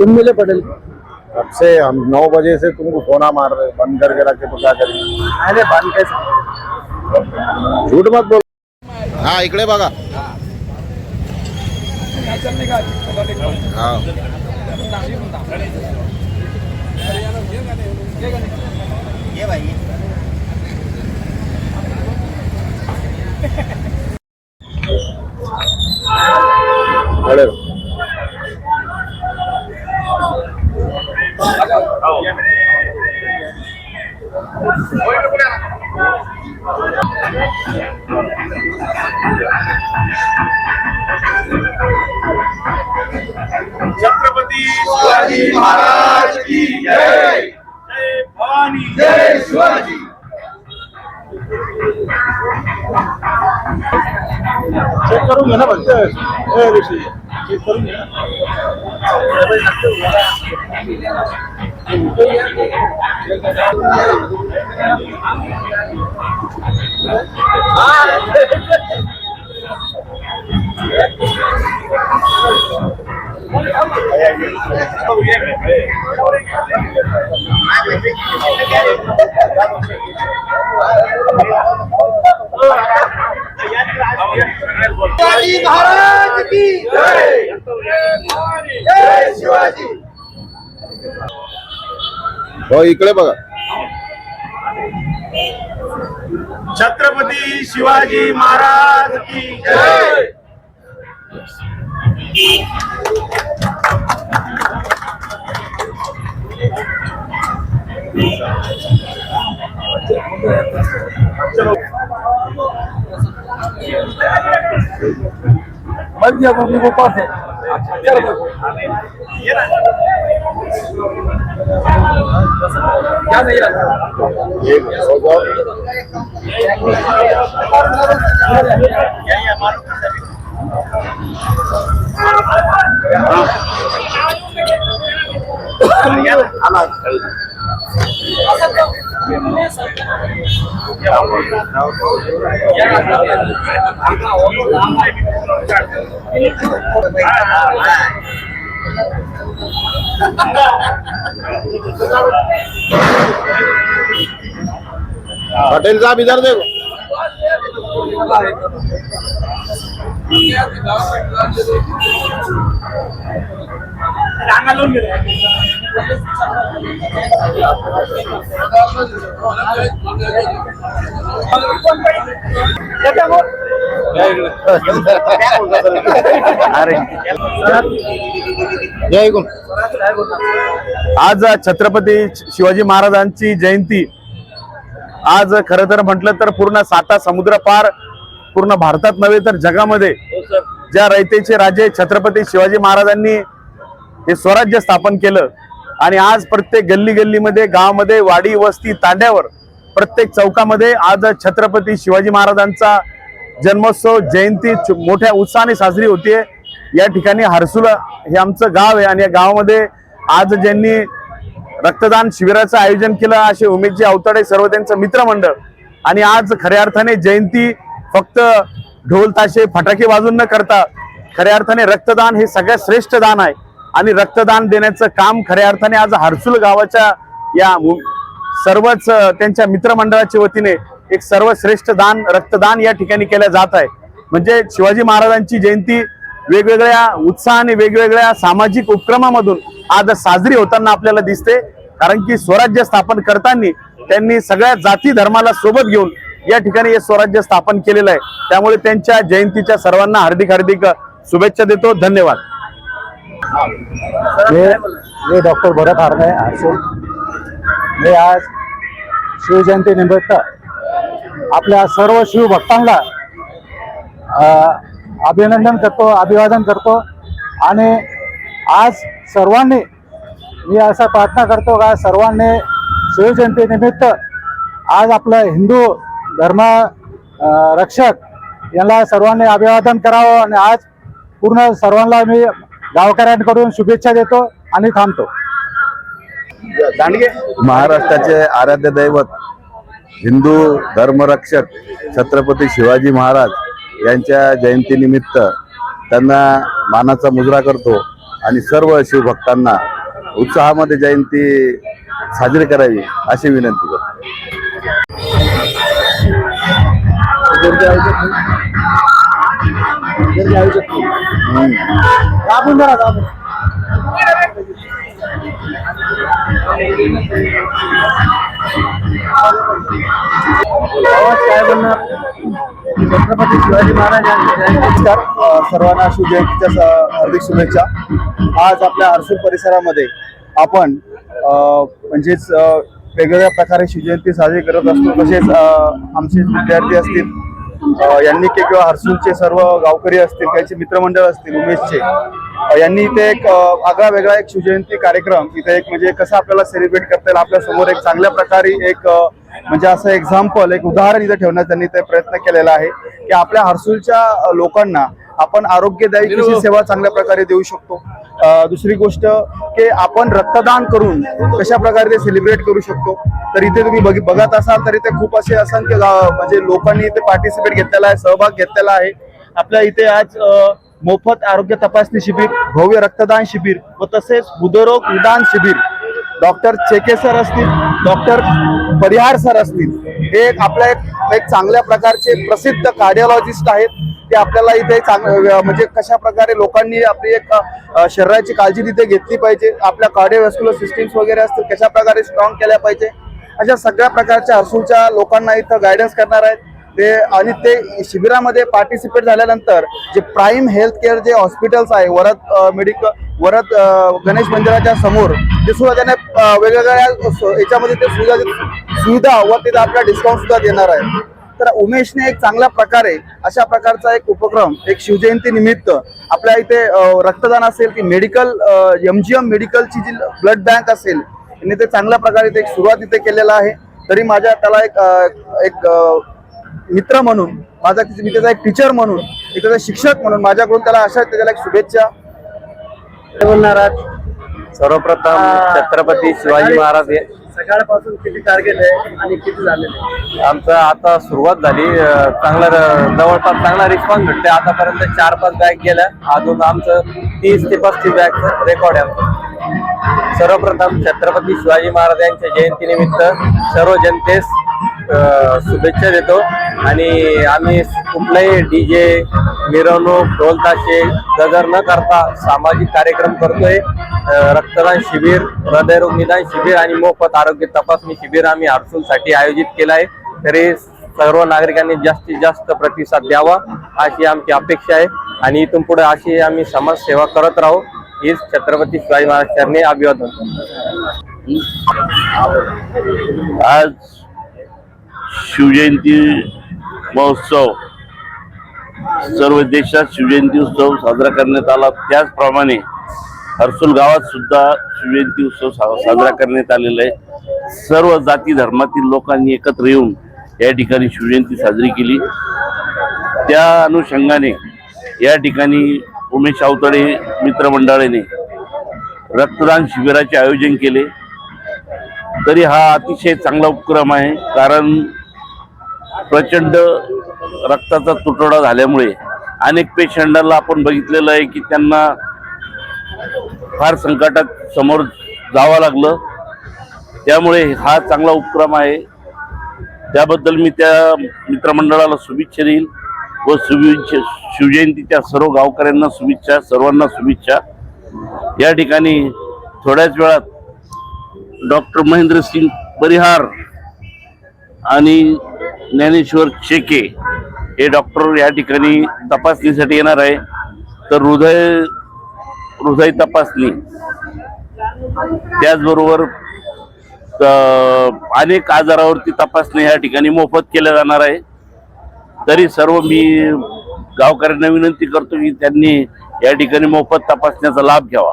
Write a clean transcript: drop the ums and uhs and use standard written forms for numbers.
तुम मिले पटेल को? कब से हम 9 बजे से तुमको फोना मार रहे, बंद करके रखे तो क्या करें? अरे बंद कैसे? झूठ मत बोल। हाँ इकडे बघा। हाँ ये भाई अरे छत्रपती शिवाजी महाराज की जय। जय भवानी, जय शिवाजी। चेक करून घे ना फक्त चेक करून घे शिवाजी महाराज की जय। जय शिवाजी। हो इकडे बघा। छत्रपती शिवाजी महाराज की जय। बंद किया को पास है। क्या नहीं रहा? एक हो जाओ। पटेल साहब इधर देखो। आज छत्रपती शिवाजी महाराजांची जयंती आज खरं तर म्हटलं तर पूर्ण 7 समुद्र पार पूर्ण भारतात नव्हे तर जगामध्ये ज्या रयतेचे राजे छत्रपती शिवाजी महाराजांनी हे स्वराज्य स्थापन केलं आणि आज प्रत्येक गल्ली गल्लीमध्ये गावामध्ये वाडी वस्ती तांड्यावर प्रत्येक चौकामध्ये आज छत्रपती शिवाजी महाराजांचा जन्मोत्सव जयंती मोठ्या उत्साहाने साजरी होते। या ठिकाणी हरसूल हे आमचं गाव आहे आणि या गावामध्ये आज ज्यांनी रक्तदान शिबिराचं आयोजन केलं असे उमेशजी अवताडे सर्व त्यांचं मित्रमंडळ आणि आज खऱ्या अर्थाने जयंती फक्त ढोल ताशे फटाके वाजून न करता खऱ्या अर्थाने रक्तदान हे सगळ्यात श्रेष्ठ दान आहे आणि रक्तदान देण्याचं काम खऱ्या अर्थाने आज हरसूल गावाच्या या सर्वच त्यांच्या मित्रमंडळाच्या वतीने एक सर्वश्रेष्ठ दान रक्तदान या ठिकाणी केल्या जात आहे। म्हणजे शिवाजी महाराजांची जयंती वेगवेगळ्या उत्साहाने वेगवेगळ्या सामाजिक उपक्रमामधून आज साजरी होताना आपल्याला दिसते, कारण की स्वराज्य स्थापन करताना त्यांनी सगळ्या जाती धर्माला सोबत घेऊन या ठिकाणी हे स्वराज्य स्थापन केलेलं आहे। त्यामुळे त्यांच्या जयंतीच्या सर्वांना हार्दिक हार्दिक शुभेच्छा देतो। धन्यवाद। मी डॉक्टर भरत हारणे हरसूल। मी आज शिवजयंती निमित्त आपल्या सर्व शिवभक्तांना अभिनंदन करतो, अभिवादन करतो आणि आज सर्वांनी मी असा प्रार्थना करतो का सर्वांनी शिवजयंती निमित्त आज आपलं हिंदू धर्म रक्षक यांना सर्वांनी अभिवादन करावं आणि आज पूर्ण सर्वांना मी गावकऱ्यांकडून शुभेच्छा देतो आणि थांबतो। महाराष्ट्राचे आराध्य दैवत हिंदू धर्मरक्षक छत्रपती शिवाजी महाराज यांच्या जयंतीनिमित्त त्यांना मानाचा मुजरा करतो आणि सर्व शिवभक्तांना उत्साहामध्ये जयंती साजरी करावी अशी विनंती करतो. काय म्हणणार छत्रपती शिवाजी महाराज यांच्या नमस्कार सर्वांना शिवजयंतीच्या हार्दिक शुभेच्छा. आज आपल्या हर्सूल परिसरामध्ये आपण म्हणजेच वेगवेगळ्या प्रकारे शिवजयंती साजरी करत असतो. तसेच आमचे विद्यार्थी असतील, यांनी किंवा हर्सूलचे सर्व गावकरी असतील, त्यांचे मित्रमंडळ असतील उमेशचे, यांनी इथे एक आगळा वेगळा एक शिवजयंती कार्यक्रम इथे एक म्हणजे कसं आपल्याला सेलिब्रेट करता येईल आपल्या समोर एक चांगल्या प्रकारे एक म्हणजे असं एक्झाम्पल एक उदाहरण इथे ठेवण्याचा त्यांनी ते प्रयत्न केलेला आहे की आपल्या हर्सूलच्या लोकांना आपण आरोग्यदायी कशी सेवा चांगल्या प्रकारे देऊ शकतो. दुसरी गोष्ट की आपण रक्तदान करून कशा प्रकारे ते सेलिब्रेट करू शकतो. तर इथे तुम्ही बघत असाल तर इथे खूप असे असंख्य म्हणजे लोकांनी इथे पार्टिसिपेट घेतलेला आहे, सहभाग घेतलेला आहे. आपल्या इथे आज मोफत आरोग्य तपासणी शिबिर, भव्य रक्तदान शिबिर व तसेच हृदयरोग निदान शिबिर डॉक्टर चेके सर असतील, डॉक्टर परिहार सर असतील, हे आपल्या एक चांगल्या प्रकारचे प्रसिद्ध कार्डिओलॉजिस्ट आहेत. ते आपल्याला इथे म्हणजे कशा प्रकारे लोकांनी आपली एक शरीराची काळजी तिथे घेतली पाहिजे, आपल्या कार्डिओव्हॅस्क्युलर सिस्टीम्स वगैरे असतील कशा प्रकारे स्ट्रॉंग केल्या पाहिजे, अशा सगळ्या प्रकारच्या हर्सूलच्या लोकांना इथं गायडन्स करणार आहेत ते. आणि ते शिबिरामध्ये पार्टिसिपेट झाल्यानंतर जे प्राईम हेल्थ केअर जे हॉस्पिटल्स आहे वरद गणेश मंदिराच्या समोर ते सुद्धा त्याने वेगवेगळ्या याच्यामध्ये ते सुविधा व तिथे आपला डिस्काउंट सुद्धा देणार आहे. तर उमेशने एक चांगल्या प्रकारे अशा प्रकारचा एक उपक्रम एक शिवजयंती निमित्त आपल्या इथे रक्तदान असेल की मेडिकल MGM मेडिकलची जी ब्लड बँक असेल यांनी ते चांगल्या प्रकारे एक सुरुवात इथे केलेला आहे. तरी माझ्या त्याला एक मित्र म्हणून मी त्याचा एक टीचर म्हणून एक त्याचा शिक्षक म्हणून माझ्याकडून त्याला त्याला एक शुभेच्छा बोलणार आज सर्वप्रथम छत्रपती शिवाजी महाराज सकाळपासून किती टार्गेट आहे आणि किती झालेले? आमचं आता सुरुवात झाली, चांगला जवळपास चांगला रिस्पॉन्स भेटते. आतापर्यंत 4-5 बॅग गेल्या, अजून आमचं 30 ते 35 बॅगचं रेकॉर्ड आहे आमचं. सर्वप्रथम छत्रपती शिवाजी महाराज यांच्या जयंतीनिमित्त सर्व जनतेस शुभेच्छा देतो. आणि आम्ही कुठलाही DJ मिरवणूक ढोल ताशे गजर न करता सामाजिक कार्यक्रम करतोय. रक्तदान शिबिर, हृदयरोग निदान शिबिर आणि मोफत आरोग्य तपासणी शिबिर आम्ही हर्सूलसाठी आयोजित केलं आहे. तरी सर्व नागरिकांनी जास्तीत जास्त प्रतिसाद द्यावा अशी आमची अपेक्षा आहे आणि इथून पुढे अशी आम्ही समाजसेवा करत राहू. हीच छत्रपती शिवाजी महाराज चरणी अभिवादन. आज शिवजयंती महोत्सव सर्व देशात शिवजयंती उत्सव साजरा करण्यात आला. त्याचप्रमाणे हर्सूल गावात सुद्धा शिवजयंती उत्सव साजरा करण्यात आलेला आहे. सर्व जाती धर्मातील लोकांनी एकत्र येऊन या ठिकाणी शिवजयंती साजरी केली. त्या अनुषंगाने या ठिकाणी उमेश आवतडे मित्रमंडळाने रक्तदान शिबिराचे आयोजन केले. तरी हा अतिशय चांगला उपक्रम आहे, कारण प्रचंड रक्ताचा तुटवडा झाल्यामुळे अनेक पेशंटला आपण बघितलेलं आहे की त्यांना फार संकटात समोर जावं लागलं. त्यामुळे हा चांगला उपक्रम आहे. त्याबद्दल मी त्या मित्रमंडळाला शुभेच्छा देईल व शिवजयंतीच्या सर्व गावकऱ्यांना शुभेच्छा, सर्वांना शुभेच्छा. या ठिकाणी थोड्याच वेळात डॉक्टर महेंद्रसिंग परिहार आणि ज्ञानेश्वर शेके हे डॉक्टर या ठिकाणी तपासणीसाठी येणार आहे. तर हृदय तपासणी त्याचबरोबर अनेक आजारावरती तपासणी या ठिकाणी मोफत केल्या जाणार आहे. तरी सर्व मी गावकऱ्यांना विनंती करतो की त्यांनी या ठिकाणी मोफत तपासण्याचा लाभ घ्यावा.